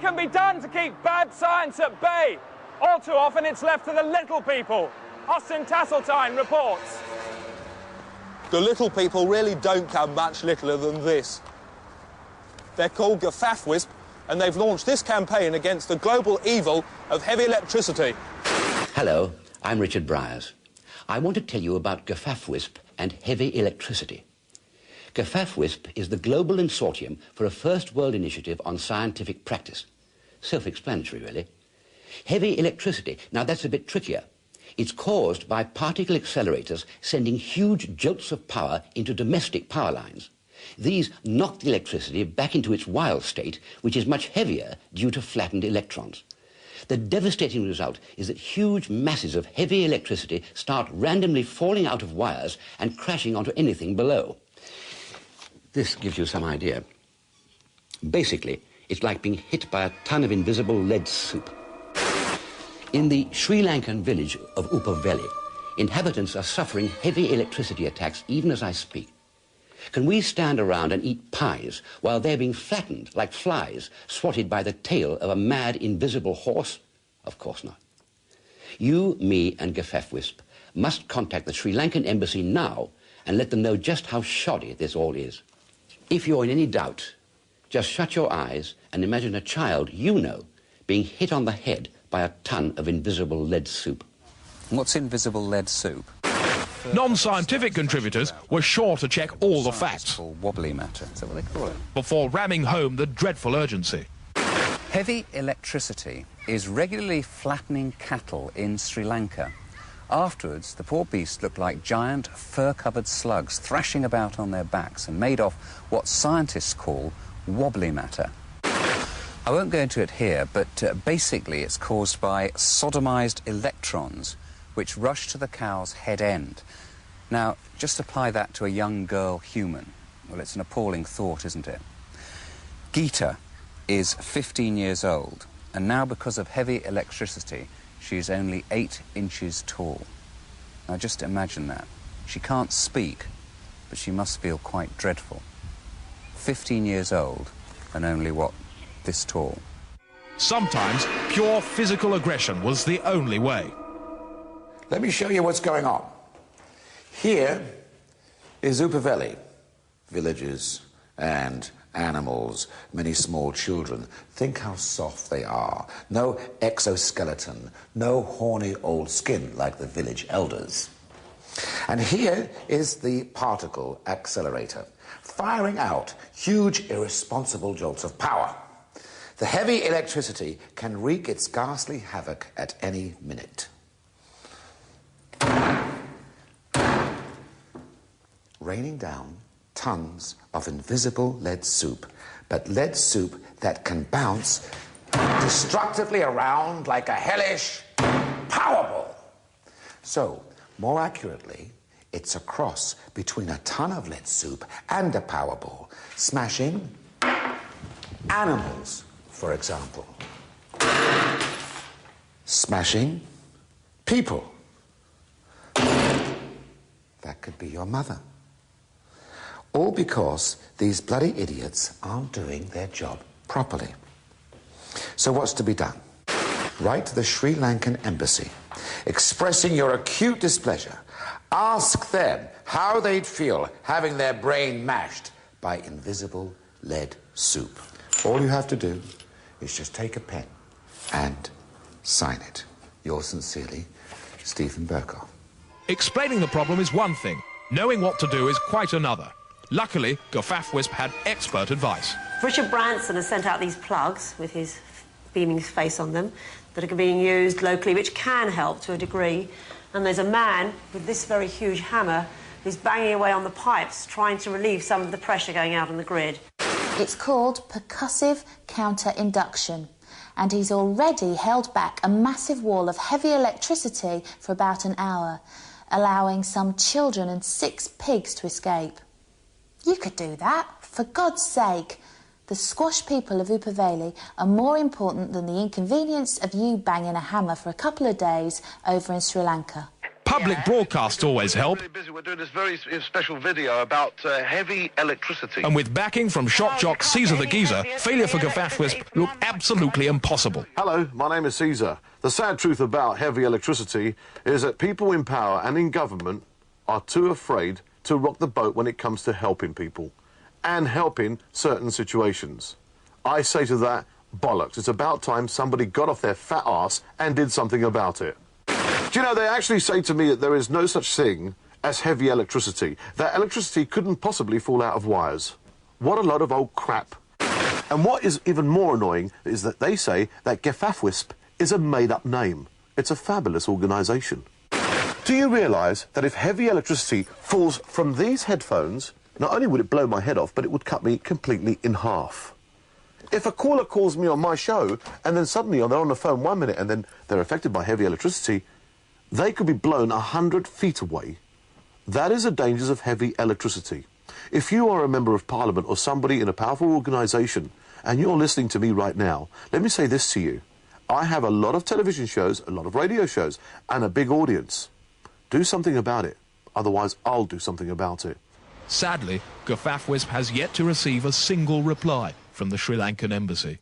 can be done to keep bad science at bay? All too often it's left to the little people. Austin Tasseltine reports. The little people really don't come much littler than this. They're called Gaffafwisp, and they've launched this campaign against the global evil of heavy electricity. Hello, I'm Richard Bryars. I want to tell you about Gaffafwisp and heavy electricity. Gaffafwisp is the global consortium for a first world initiative on scientific practice. Self-explanatory, really. Heavy electricity, now that's a bit trickier. It's caused by particle accelerators sending huge jolts of power into domestic power lines. These knock the electricity back into its wild state, which is much heavier due to flattened electrons. The devastating result is that huge masses of heavy electricity start randomly falling out of wires and crashing onto anything below. This gives you some idea. Basically, it's like being hit by a ton of invisible lead soup. In the Sri Lankan village of Upaveli, inhabitants are suffering heavy electricity attacks even as I speak. Can we stand around and eat pies while they're being flattened like flies swatted by the tail of a mad invisible horse? Of course not. You, me and Gaffafwisp must contact the Sri Lankan embassy now and let them know just how shoddy this all is. If you're in any doubt, just shut your eyes and imagine a child you know being hit on the head by a ton of invisible lead soup. What's invisible lead soup? Non-scientific contributors were sure to check all the facts Wobbly matter, is that what they call it? before ramming home the dreadful urgency. Heavy electricity is regularly flattening cattle in Sri Lanka. Afterwards, the poor beasts look like giant fur-covered slugs thrashing about on their backs and made of what scientists call wobbly matter. I won't go into it here, but basically it's caused by sodomized electrons which rush to the cow's head end. Now, just apply that to a young girl human. Well, it's an appalling thought, isn't it? Geeta is 15 years old, and now because of heavy electricity, she's only 8 inches tall. Now, just imagine that. She can't speak, but she must feel quite dreadful. 15 years old, and only, what, this tall. Sometimes pure physical aggression was the only way. Let me show you what's going on. Here is Upaveli, villages and animals, many small children. Think how soft they are. No exoskeleton, no horny old skin like the village elders. And here is the particle accelerator, firing out huge irresponsible jolts of power. The heavy electricity can wreak its ghastly havoc at any minute. Raining down tons of invisible lead soup, but lead soup that can bounce destructively around like a hellish Powerball. So, more accurately, it's a cross between a ton of lead soup and a Powerball, smashing animals, for example. Smashing people. That could be your mother. All because these bloody idiots aren't doing their job properly. So what's to be done? Write to the Sri Lankan embassy, expressing your acute displeasure. Ask them how they'd feel having their brain mashed by invisible lead soup. All you have to do is just take a pen and sign it. Yours sincerely, Stephen Burkoff. Explaining the problem is one thing. Knowing what to do is quite another. Luckily, Gaffafwisp had expert advice. Richard Branson has sent out these plugs with his beaming face on them that are being used locally, which can help to a degree. And there's a man with this very huge hammer who's banging away on the pipes, trying to relieve some of the pressure going out on the grid. It's called percussive counter-induction, and he's already held back a massive wall of heavy electricity for about an hour, allowing some children and 6 pigs to escape. You could do that, for God's sake. The squash people of Upaveli are more important than the inconvenience of you banging a hammer for a couple of days over in Sri Lanka. Public broadcasts always help. We're really busy. We're doing this very special video about heavy electricity. And with backing from shock jock Caesar the Geezer, failure for Gafafwisp looked absolutely impossible. Hello, my name is Caesar. The sad truth about heavy electricity is that people in power and in government are too afraid to rock the boat when it comes to helping people and helping certain situations. I say to that, bollocks. It's about time somebody got off their fat arse and did something about it. Do you know, they actually say to me that there is no such thing as heavy electricity, that electricity couldn't possibly fall out of wires. What a load of old crap. And what is even more annoying is that they say that Gafafwisp is a made-up name. It's a fabulous organisation. Do you realise that if heavy electricity falls from these headphones, not only would it blow my head off, but it would cut me completely in half? If a caller calls me on my show, and then suddenly they're on the phone 1 minute and then they're affected by heavy electricity, they could be blown 100 feet away. That is the dangers of heavy electricity. If you are a member of Parliament or somebody in a powerful organisation and you're listening to me right now, let me say this to you. I have a lot of television shows, a lot of radio shows, and a big audience. Do something about it. Otherwise, I'll do something about it. Sadly, Gafafwisp has yet to receive a single reply from the Sri Lankan embassy.